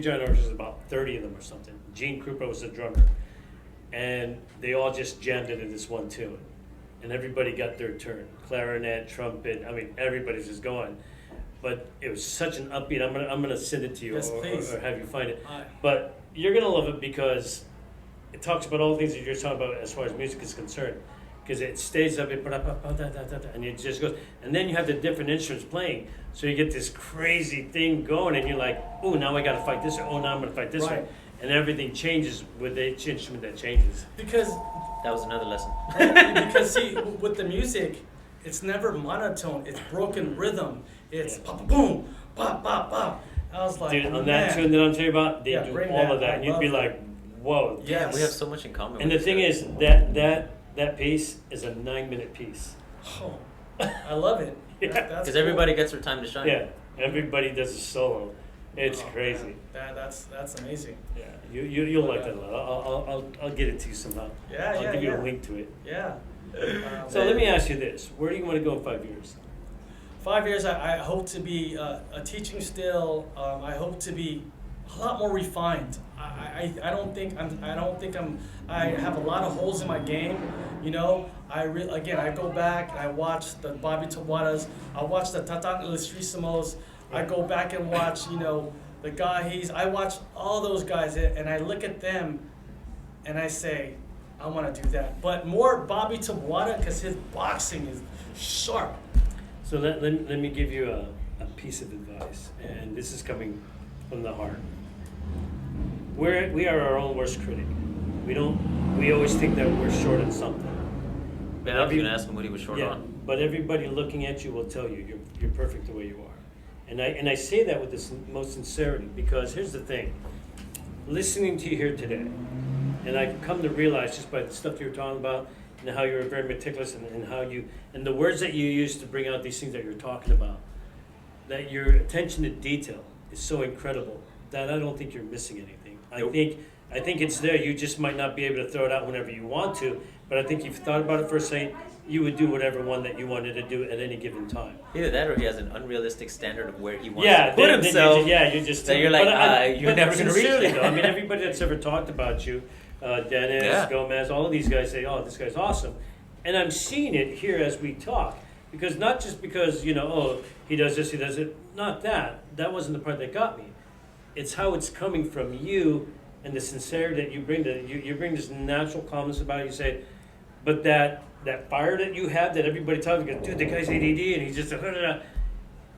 Giant orchestra, about 30 of them or something. Gene Krupa was the drummer. And they all just jammed into this one tune. And everybody got their turn. Clarinet, trumpet, I mean, everybody's just going. But it was such an upbeat. I'm gonna send it to you, Yes, or have you find it. But you're gonna love it because it talks about all the things that you're talking about as far as music is concerned. Because it stays up, and it just goes. And then you have the different instruments playing. So you get this crazy thing going, and you're like, oh, now I gotta fight this, or oh, now I'm gonna fight this Right. one. And everything changes with each instrument that changes. Because That was another lesson. because see, with the music, it's never monotone. It's broken rhythm. It's pop, boom, pop, pop, pop. I was like, Dude, on man. that tune that I'm telling you about, they do bring all of that, I and you'd be love like, whoa. Yes. We have so much in common. And the with thing this is, guy. that piece is a 9-minute piece. Oh, I love it. Yeah. That's Because cool. everybody gets their time to shine. Yeah, everybody does a solo. It's Oh, crazy. man. That's amazing. Yeah, you'll like that a lot. I'll get it to you somehow. Yeah, I'll yeah, give you yeah. a link to it. Yeah. So let me ask you this: where do you want to go in 5 years? 5 years, I hope to be a teaching still. I hope to be a lot more refined. I don't think I have a lot of holes in my game. You know, again, I go back and I watch the Bobby Tawadas. I watch the Tatan Illustrissimos. I go back and watch, you know, the Gahis. I watch all those guys and I look at them and I say, I want to do that. But more Bobby Tawada because his boxing is sharp. So let me give you a piece of advice, and this is coming from the heart. We are our own worst critic. We always think that we're short on something. Yeah, I was going to ask him what he was short Yeah, on. but everybody looking at you will tell you you're perfect the way you are. And I say that with the most sincerity because here's the thing. Listening to you here today, and I come to realize just by the stuff you're talking about and how you're very meticulous and how you, and the words that you use to bring out these things that you're talking about, that your attention to detail is so incredible that I don't think you're missing anything. Nope. I think it's there. You just might not be able to throw it out whenever you want to, but I think you've thought about it for a second. You would do whatever one that you wanted to do at any given time. Either that or he has an unrealistic standard of where he wants Yeah, to put himself. you're just. that you're like, you're but never going to reach sincerely, it. though, I mean, everybody that's ever talked about you, Dennis, Yeah. Gomez, all of these guys say, "Oh, this guy's awesome," and I'm seeing it here as we talk. Because not just because oh, he does this, he does it. Not that. That wasn't the part that got me. It's how it's coming from you and the sincerity that you bring to you bring this natural calmness about it. You say, but that fire that you have that everybody talks about, dude, the guy's ADD and he's just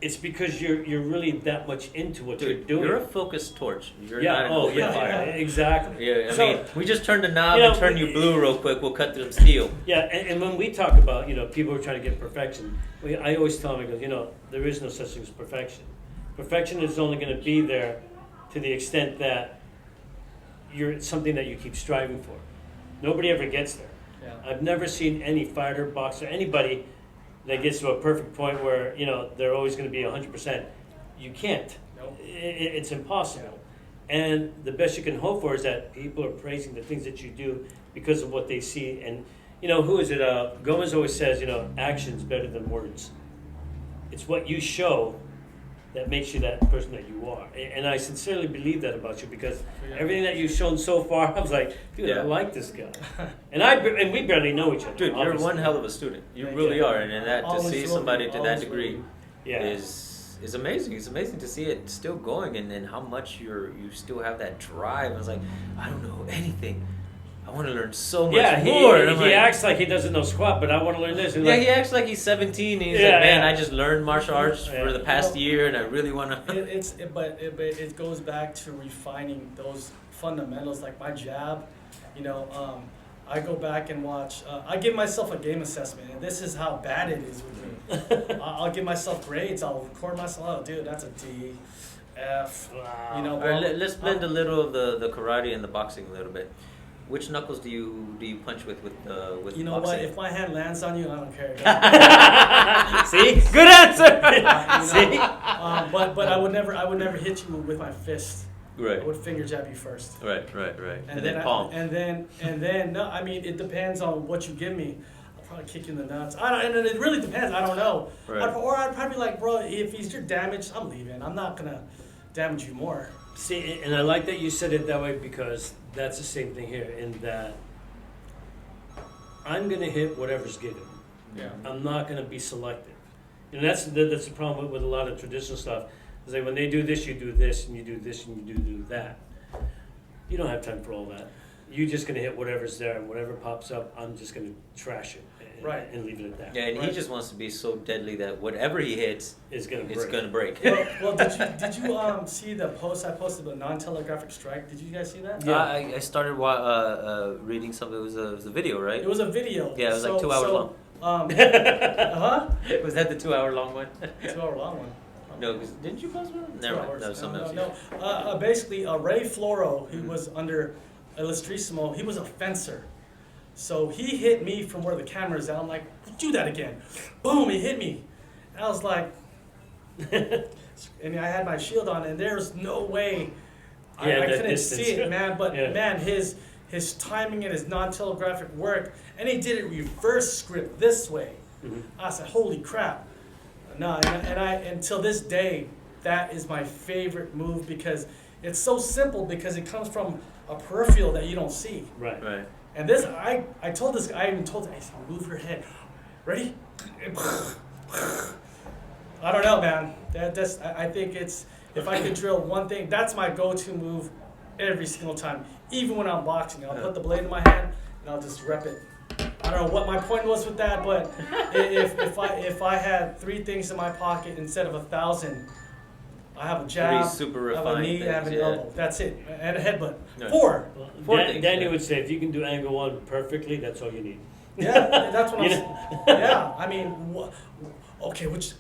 it's because you're really that much into what you're Dude, doing. you're a focused torch. You're yeah. not an Oh, open yeah. fire. Exactly. Yeah, I So, mean, we just turned the knob you know, and turn you blue real quick. We'll cut through steel. yeah, and when we talk about people who are trying to get perfection, I always tell them, I go, there is no such thing as perfection. Perfection is only going to be there to the extent that it's something that you keep striving for. Nobody ever gets there. Yeah. I've never seen any fighter, boxer, anybody that gets to a perfect point where they're always going to be 100%. You can't. Nope. It's impossible. And the best you can hope for is that people are praising the things that you do because of what they see. And who is it? Gomez always says, action's better than words. It's what you show that makes you that person that you are. And I sincerely believe that about you because everything that you've shown so far, I was like, dude, I Yeah. like this guy. And we barely know each other. Dude, you're obviously. one hell of a student. You Thank really you. are. And that to Always see will somebody be, to that always degree will Yeah. is amazing. It's amazing to see it still going and how much you still have that drive. I was like, I don't know anything. I want to learn so much Yeah, more. And I'm he like, acts like he doesn't know squat, but I want to learn this. And yeah, like, he acts like he's 17 and he's Yeah, like, man, yeah. I just learned martial arts Yeah. for the past year and I really want to. But it goes back to refining those fundamentals, like my jab. I go back and watch. I give myself a game assessment, and this is how bad it is with me. I'll give myself grades. I'll record myself. Oh, dude, that's a D, F. Wow. All right, let's blend a little of the karate and the boxing a little bit. Which knuckles do you punch with You know boxing? what? If my hand lands on you, I don't care. See, good answer. See, But I would never hit you with my fist. right, I would finger jab you first. right, and then palm. And then no. I mean, it depends on what you give me. I'll probably kick you in the nuts. And it really depends. I don't know. Right. I'd probably be like, bro, if you're damaged, I'm leaving. I'm not gonna damage you more. See, and I like that you said it that way because that's the same thing here. In that, I'm gonna hit whatever's given. Yeah. I'm not gonna be selective. And that's the problem with a lot of traditional stuff. Is like when they do this, you do this, and you do this, and you do that. You don't have time for all that. You're just gonna hit whatever's there, and whatever pops up, I'm just gonna trash it and, Right. and leave it at that. Yeah, and he just wants to be so deadly that whatever he hits, It's gonna break. it's gonna break. Well, did you see the post I posted about non-telegraphic strike? Did you guys see that? Yeah. I started reading something. It was a video, right? It was a video. Yeah, it was like 2 hours long. Uh-huh. Was that the 2 hour long one? 2 hour long one. No, 'cause didn't you post one? 2 Never mind. hours. No, something else. No. Basically, Ray Floro, he was under Illustrissimo, he was a fencer. So he hit me from where the camera's at. I'm like, do that again. Boom, he hit me. And I was like, and I had my shield on, and there's no way I that couldn't distance. see it, man. But Yeah. man, his timing and his non-telegraphic work, and he did it reverse script this way. Mhm. I said, holy crap. No, and till this day, that is my favorite move because it's so simple because it comes from a peripheral that you don't see. Right. Right. And this, I told this guy, I even told him, I said, move your head. Ready? I don't know, man. I think it's, if I could drill one thing, that's my go-to move every single time. Even when I'm boxing, I'll put the blade in my hand and I'll just rep it. I don't know what my point was with that, but if I had 3 things in my pocket instead of 1,000, I have a jab, 3 super I have a refined knee, I have an things, yeah. elbow. That's it, and a headbutt. Yeah. 4. Well, Four Dan, things, Danny yeah. would say if you can do angle 1 perfectly, that's all you need. Yeah, that's what I'm You saying. Yeah, I mean, okay, which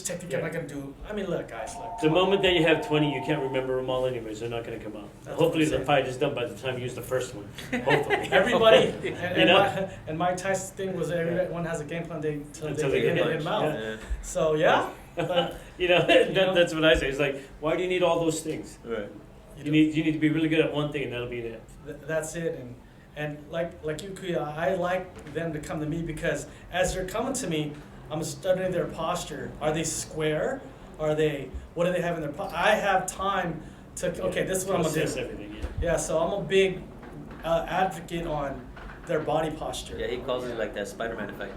technique am I gonna do? I mean, look, guys, look. The moment that you have 20, you can't remember them all anyways. They're not going to come out. That's Hopefully what I'm the saying. fight is done by the time you use the first one. Hopefully. Everybody, You and know? Mike Tyson's thing was everyone has a game plan until Until they they hit get him punched, out. Yeah. So yeah, but You know, know? that's what I say. It's like, why do you need all those things? Right. You need to be really good at one thing, and that'll be it. That's it. And like you, Kuya, I like them to come to me because as they're coming to me, I'm studying their posture. Are they square? What do they have in their posture? I have time to, okay, this is what I'm going to Assess do. everything. Yeah, so I'm a big advocate on their body posture. Yeah, he calls it like that Spider-Man effect.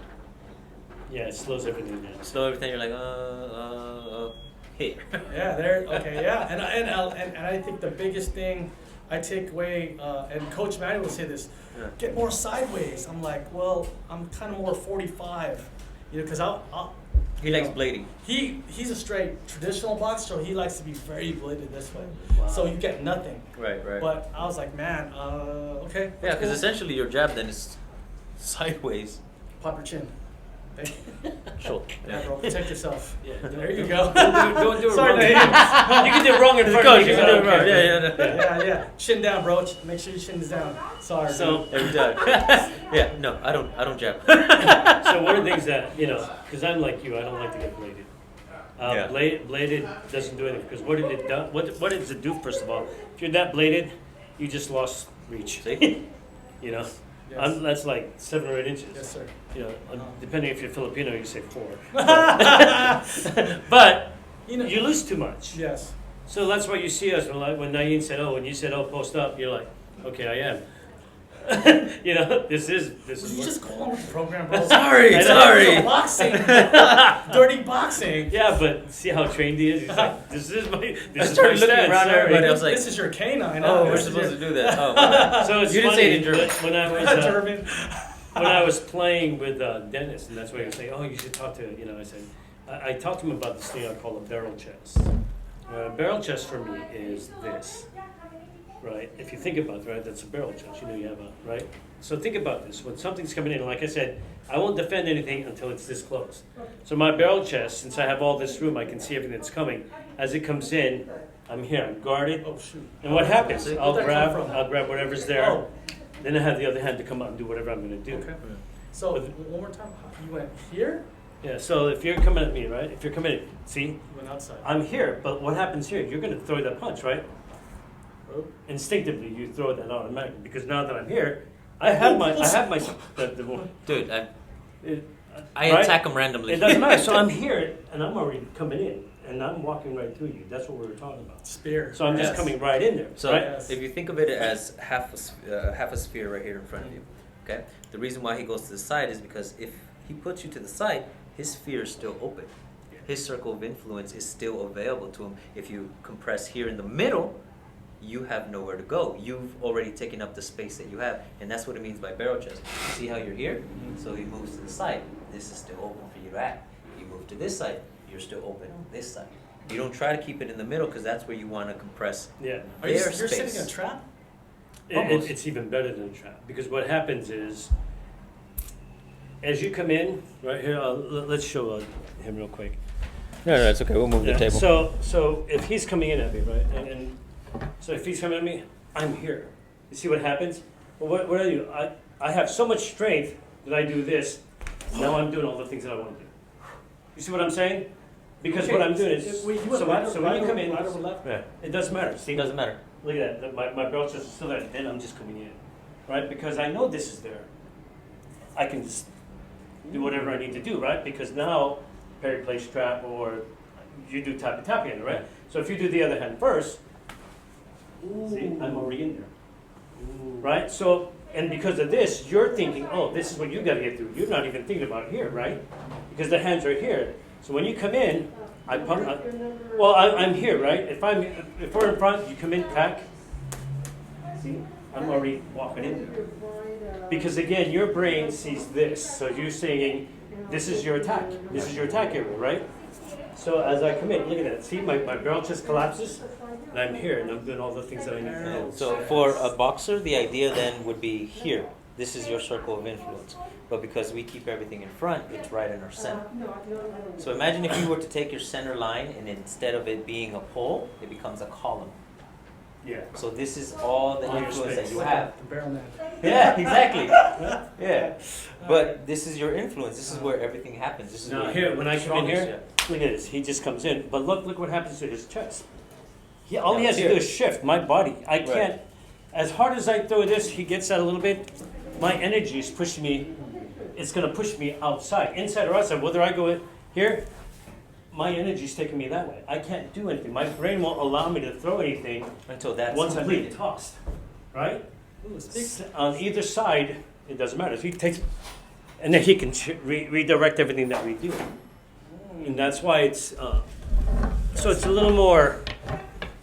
Yeah, it slows everything down. Slow everything. You're like, here. Yeah, they're okay. Yeah, and I think the biggest thing I take away, and Coach Manny will say this: Yeah. get more sideways. I'm like, well, I'm kind of more 45, you know, because He likes blading. he's a straight traditional boxer, so he likes to be very bladed this way. Wow. So you get nothing. Right, right. But I was like, man, okay. yeah, that's because cool. essentially your jab then is sideways. Pop your chin. Sure. Yeah, bro, protect yourself. Yeah, There you go. Don't do it Sorry, wrong. no, You can do it wrong in front of me. You 'cause can I do it don't wrong. care. Yeah. Yeah. Chin down, bro. Make sure your chin is down. Sorry. So, Every time. Yeah, no, I don't jab. so one of the things that, because I'm like you, I don't like to get bladed. Yeah. Bladed doesn't do anything because what did it do? What does it do? First of all, if you're that bladed, you just lost reach. See? Yes. That's like 7 or 8 inches. Yes, sir. Depending if you're Filipino, you say 4. But You know. you lose too much. Yes. So that's why you see us when Nayin said, when you said, post up, you're like, okay, I am. This is You what- just go on with the program, bro. Sorry, I know. sorry. It's a boxing. Dirty boxing. Yeah, but see how trained he is. He's like, this is my. I This is started my looking stance, around sorry. everybody. I was like, This is your canine. oh, we're This is supposed your- to do that. Oh, So it's You didn't funny, say it in German. When I was German. when I was playing with Dennis, and that's why he was saying, you should talk to. I said, I talked to him about this thing I call a barrel chest. A barrel chest for me is this, right? If you think about it, right, that's a barrel chest. You have right. So think about this. When something's coming in, like I said, I won't defend anything until it's this close. So my barrel chest, since I have all this room, I can see everything that's coming. As it comes in, I'm here, I'm guarded. Oh shoot. And what happens? Where'd I'll that come from? grab whatever's there. Oh. Then I have the other hand to come out and do whatever I'm going to do. Okay. So one more time. You went here. Yeah. So if you're coming at me, right? If you're coming in, see, You went outside. I'm here, but what happens here? You're going to throw that punch, right? Oh. Instinctively, you throw that automatically because now that I'm here, I have my dude, it, I right? attack him randomly. It doesn't matter. So I'm here and I'm already coming in, and I'm walking right through you. That's what we were talking about. Spear. So I'm just Yes. coming right in there. So right? Yes. if you think of it as half a sphere right here in front of you, okay? The reason why he goes to the side is because if he puts you to the side, his sphere is still open. His circle of influence is still available to him. If you compress here in the middle, you have nowhere to go. You've already taken up the space that you have, and that's what it means by barrel chest. See how you're here? So he moves to the side. This is still open for you to act. You move to this side, you're still open on this side. You don't try to keep it in the middle because that's where you want to compress Yeah. Are you, their you're space. sitting in a trap? Almost. It's even better than a trap because what happens is, as you come in, right here, let's show him real quick. No, it's okay. We'll move Yeah. So if he's coming in at me, right, and so if he's coming at me, I'm here. You see what happens? Well, what I do? I have so much strength that I do this. Now I'm doing all the things that I want to do. You see what I'm saying? Because what I'm doing is so when you come in, right or left? yeah, it doesn't matter. See, It doesn't matter. look at that. My belt just is still there. Then I'm just coming in, right? Because I know this is there. I can just do whatever I need to do, right? Because now Perry plays trap or you do tappy hand, right? So if you do the other hand first, see, I'm already in there, right? So, and because of this, you're thinking, oh, this is what you got to get through. You're not even thinking about here, right? Because the hands are here. So when you come in, I'm here, right? If we're in front, you come in, pack. See, I'm already walking in there. Because again, your brain sees this. So you're saying, this is your attack. This is your attack area, right? So as I come in, look at that. See, my barrel chest collapses, and I'm here, and I'm doing all the things that I need to do. So for a boxer, the idea then would be here. This is your circle of influence. But because we keep everything in front, it's right in our center. So imagine if you were to take your center line and instead of it being a pole, it becomes a column. Yeah. So this is all the All your influence that space. you have. The barrel man. Yeah, exactly. Yeah. But this is your influence. This is where everything happens. This is Now where here, when I come in strongest, here, look at this. He just comes in, but look what happens to his chest. All he has to do is shift my body. I can't. As hard as I throw this, he gets that a little bit. My energy is pushing me. It's going to push me outside, inside or outside. Whether I go in here, my energy is taking me that way. I can't do anything. My brain won't allow me to throw anything until that's once I'm being completed. tossed, right? Ooh, speak. On either side, it doesn't matter. So he takes, and then he can redirect everything that we do, and that's why it's so it's a little more.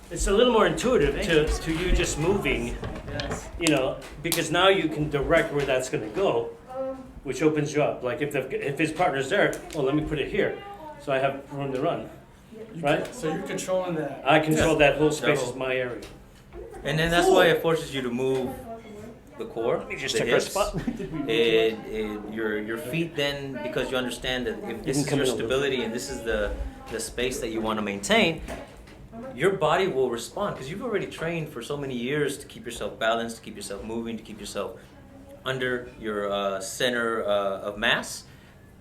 It's a little more intuitive to you just moving, Yes. you know, because now you can direct where that's going to go, which opens you up. Like if his partner's there, well, let me put it here, so I have room to run, right? So you're controlling that. I control that whole That space whole- as my area. And then that's why it forces you to move the core, Let me just the check our hips. spot. Your feet then, because you understand that if this can is come your in a little stability and this is the space that you want to maintain, your body will respond because you've already trained for so many years to keep yourself balanced, to keep yourself moving, to keep yourself under your center of mass.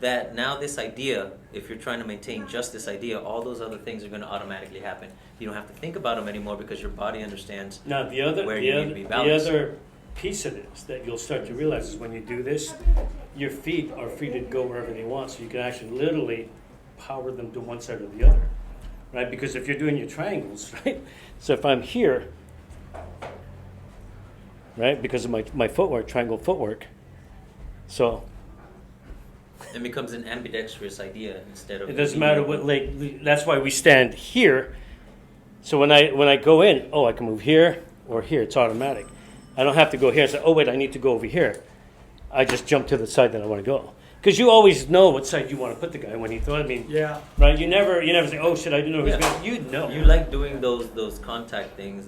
That now this idea, if you're trying to maintain just this idea, all those other things are going to automatically happen. You don't have to think about them anymore because your body understands. Now Where you need to be the balanced. other piece of this that you'll start to realize is when you do this, your feet are free to go wherever they want, so you can actually literally power them to one side or the other, right? Because if you're doing your triangles, right? So if I'm here, right, because of my footwork, triangle footwork, so It becomes an ambidextrous idea instead of. it doesn't matter what leg. That's why we stand here. So when I go in, oh, I can move here or here. It's automatic. I don't have to go here and say, oh wait, I need to go over here. I just jump to the side that I want to go. Because you always know what side you want to put the guy when you throw it. I mean, Yeah. right? You never say, oh shit, I didn't know who's Yeah. going. You know. You like doing those contact things.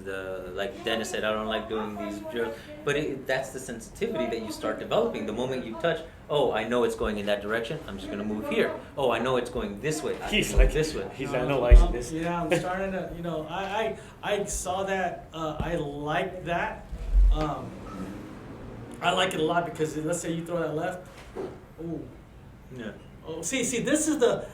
Like Dennis said, I don't like doing these drills. But that's the sensitivity that you start developing. The moment you touch, oh, I know it's going in that direction. I'm just gonna move here. Oh, I know it's going this way. I He's can move like this way. He's analyzing this. Yeah, I'm starting to, I saw that, I like that. I like it a lot because let's say you throw that left. Ooh. Yeah. Oh, see, this is the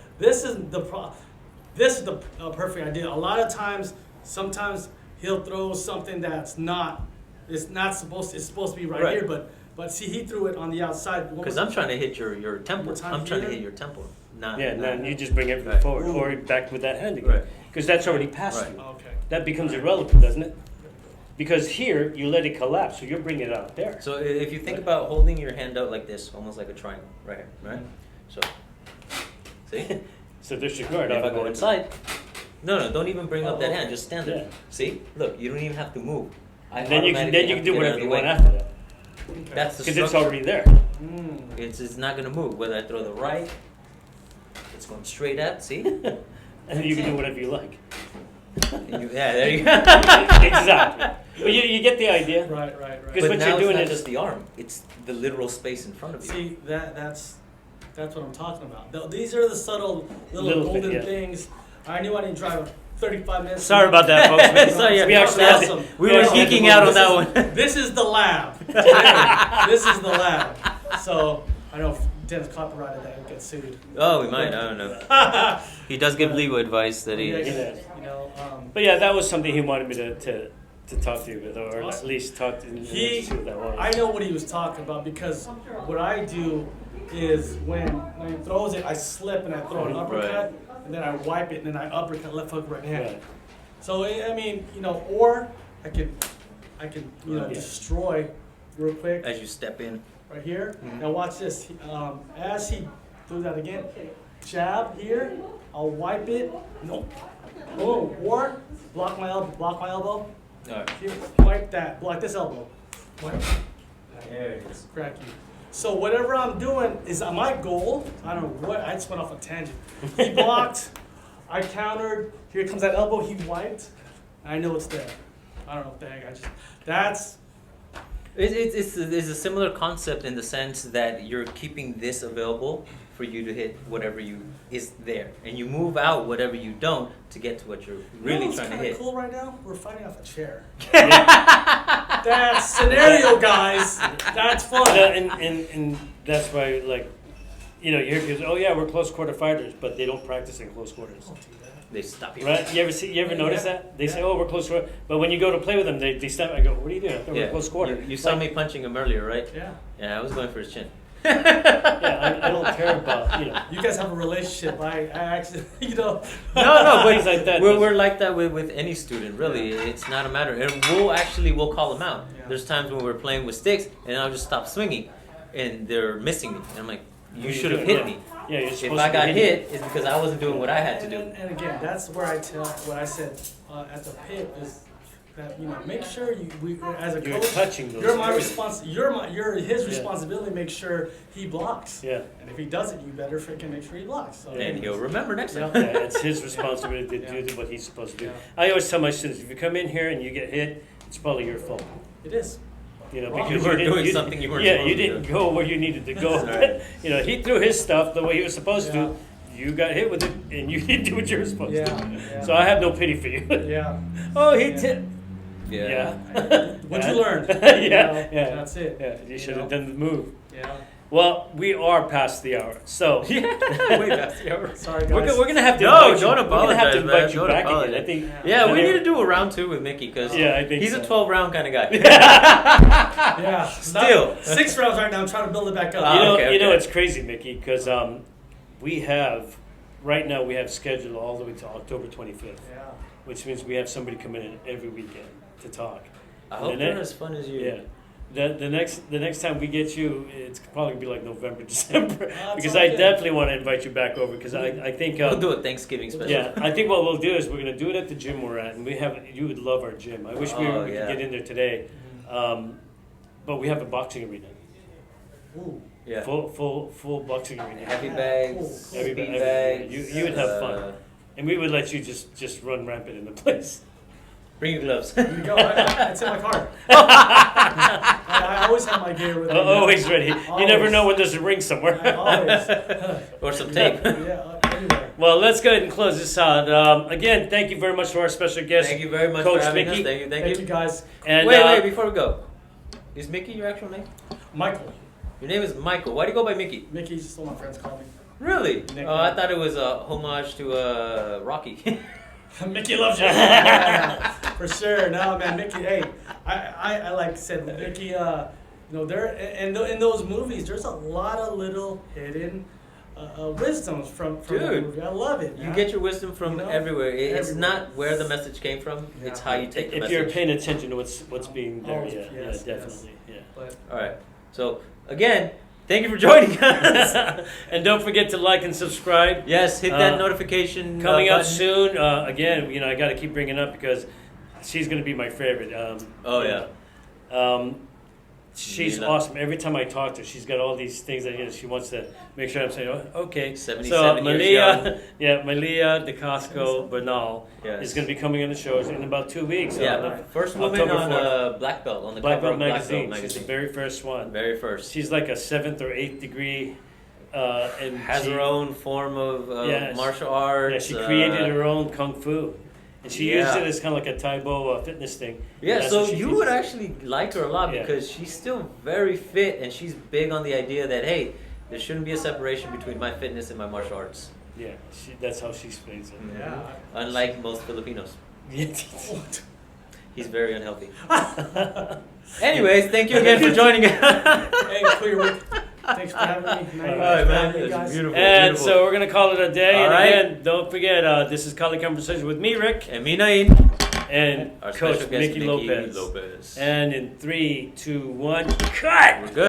perfect idea. A lot of times, sometimes he'll throw something that's not. It's not supposed. It's supposed to be right, Right. here, but see, he threw it on the outside. Because I'm trying to hit your temple. One more time I'm trying to here. hit your temple. not. Yeah, not, then you just bring everything Right. forward or back with that hand again. Right. Because that's already past Right. you. Okay. That becomes irrelevant, doesn't it? Because here, you let it collapse, so you're bringing it out there. So if you think about holding your hand out like this, almost like a triangle, right here, right? So, see? So disregard. If I go inside, no, don't even bring up that Oh, hand. Just stand there. Yeah. See? Look, you don't even have to move. I Then you can automatically have to do get whatever out of you the want way. after that. Okay. That's the Because it's structure. already there. Mm. It's not gonna move. Whether I throw the right, it's going straight up. See? And you can do whatever you like. Yeah, there you go. Exactly. But you get the idea. Right, right, right. Because But what now you're doing it's not is- just the arm; it's the literal space in front of you. See, that's what I'm talking about. These are the subtle little Little bit, golden yeah. things. I knew I didn't drive 35 minutes. Sorry about that, folks. So, yeah, we actually that's had awesome. We Yeah, were yeah, geeking yeah. out on This that is- one. This is the lab. Today. This is the lab. So I know if Dennis copyrighted that, he'll get sued. Oh, we might. I don't know. He does give legal advice that he. Yeah, He does. you know, But yeah, that was something he wanted me to talk to you with, or at Awesome. least talk to He, see what that was. I know what he was talking about because what I do is when he throws it, I slip and I throw an uppercut, and then I wipe it and then I uppercut left hook right hand. Right. So I mean, you know, or I can you know Yeah. destroy real quick As you step in. right here. Mhm. Now watch this. As he threw that again, jab here. I'll wipe it. Nope. Boom. Or block my elbow. Block my elbow. Alright. Here, wipe that. Block this elbow. Wipe. There it is. Crack you. So whatever I'm doing is my goal. I don't know what. I just went off a tangent. He blocked. I countered. Here comes that elbow. He wiped. I know it's there. I don't know what the heck. That's It's a similar concept in the sense that you're keeping this available for you to hit whatever you is there, and you move out whatever you don't to get to what you're really you know trying to what's hit. Cool right now. We're fighting off a chair. Yeah. That's scenario, guys. That's fun. And that's why, like, you know, you hear people say, oh yeah, we're close quarter fighters, but they don't practice in close quarters. Don't do that. They stop you. Right? You ever notice Yeah. that? They say, Yeah. oh, we're close quarter, but when you go to play with them, they stop. I go, what are you doing? I thought we Yeah. were close quarter. You saw Like, me punching him earlier, right? Yeah. Yeah, I was going for his chin. Yeah, I don't care about, you know. You guys have a relationship. I actually, you know. No, Things like that. We're like that with any student, really. It's not a matter. And we'll call them out. Yeah. There's times when we're playing with sticks, and I'll just stop swinging, and they're missing me. And I'm like, you What are should have doing? hit me. Yeah, you're If supposed I to got be hit, it's because I wasn't doing what I had to do. And again, that's where I tell what I said at the pit is that, you know, make sure as a You're coach, touching those you're my areas. you're his Yeah. responsibility to make sure he blocks. Yeah. And if he doesn't, you better freaking make sure he blocks. So And he'll remember next time. Yeah. Yeah, it's his responsibility to Yeah. do what he's supposed to do. Yeah. I always tell my students, if you come in here and you get hit, it's probably your fault. It is. You know, Wrong. because You were didn't- doing something you weren't Yeah, supposed you to didn't do. go where you needed to go. Right. You know, he threw his stuff the way he was supposed Yeah. to. You got hit with it, and you didn't do what you were supposed Yeah, to. yeah. So I have no pity for you. Yeah. Oh, he Yeah. tipped. Yeah. What'd Yeah. you learn? Yeah, You know, yeah. That's it. Yeah, you should know? have done the move. Yeah. Well, we are past the hour, so Way past the hour. Sorry, guys. we're gonna have to. No, invite don't you, We're gonna have to apologize, invite man. you Don't back again. I apologize. think. Yeah, we Yeah. need to do a round 2 with Mickey because Yeah, I think he's so. a 12-round kind of guy. Yeah. Still. 6 rounds right now. I'm trying to build it back up. You know, okay, you know, okay. it's crazy, Mickey, because we have right now we have scheduled all the way to October 25th, Yeah. which means we have somebody coming in every weekend to talk. I And hope the they're next- as fun as you. Yeah. The next time we get you, it's probably gonna be like November, December, That's because all I good. definitely want to invite you back over because I think We'll do a Thanksgiving special. yeah, I think what we'll do is we're gonna do it at the gym we're at, and you would love our gym. I wish we Oh, could yeah. get in there today, but we have a boxing arena, Ooh. Yeah. full boxing arena, Heavy Yeah, bags, cool. Heavy speed ba- bags. you would have fun. and we would let you just run rampant in the place. Bring your gloves. Here you go. It's in my car. I always have my gear with me. Always ready. You never Always. know when there's a ring I somewhere. always. Or some tape. Yeah, anyway. Well, let's go ahead and close this out. Again, thank you very much to our special guest. Thank you very much Coach for having Mickey. us. Thank you. Thank you guys. And Wait, before we go. Is Mickey your actual name? Michael. Your name is Michael. Why do you go by Mickey? Mickey's just what my friends call me. Really? Nickname. Oh, I thought it was a homage to Rocky. Mickey loves you. Yeah, for sure. No, man, Mickey. Hey, I like said Mickey. You know, there in those movies, there's a lot of little hidden wisdoms from Dude, that movie. I love it. You man. get your wisdom from You know? everywhere. It's Everywhere. not where the message came from. It's how you take the If message. you're paying attention to what's being there, Oh, yeah, yes, yeah, yes. definitely, yeah. But All right. So again, thank you for joining us. And don't forget to like and subscribe. Yes, hit that Uh, notification Coming up button. soon. Again, I got to keep bringing it up because she's going to be my favorite. Oh, yeah. She's Mila. awesome. Every time I talk to her, she's got all these things that she wants to make sure I'm saying, oh, okay. 77 years Malia, yeah, Malia DeCasco Bernal Yes. is going to be coming on the show in about 2 weeks. Yeah, first woman October on 4th. Black Belt on the Black cover Belt of Black magazine. Belt She's the magazine. very first one. Very first. She's like a 7th or 8th degree. And Has she, her own form of Yes. martial arts. Yeah, she created her own kung fu, and she yeah. uses it as kind of like a Taibo fitness thing. Yeah, And that's so what she you teaches. would actually like her a lot Yeah. because she's still very fit and she's big on the idea that, hey, there shouldn't be a separation between my fitness and my martial arts. Yeah, that's how she explains it. yeah. Unlike most Filipinos. What? He's very unhealthy. Anyways, thank you again for joining us. Hey, Clearwick. Thanks for having me. All right, man. You It's guys. beautiful. And so we're gonna call it a day. All and right. again, don't forget, this is College Conversation with me, Rick, And me, Nain. and Our Coach special guest, Mickey Lopez. Lopez. And in 3, 2, 1, cut. We're good.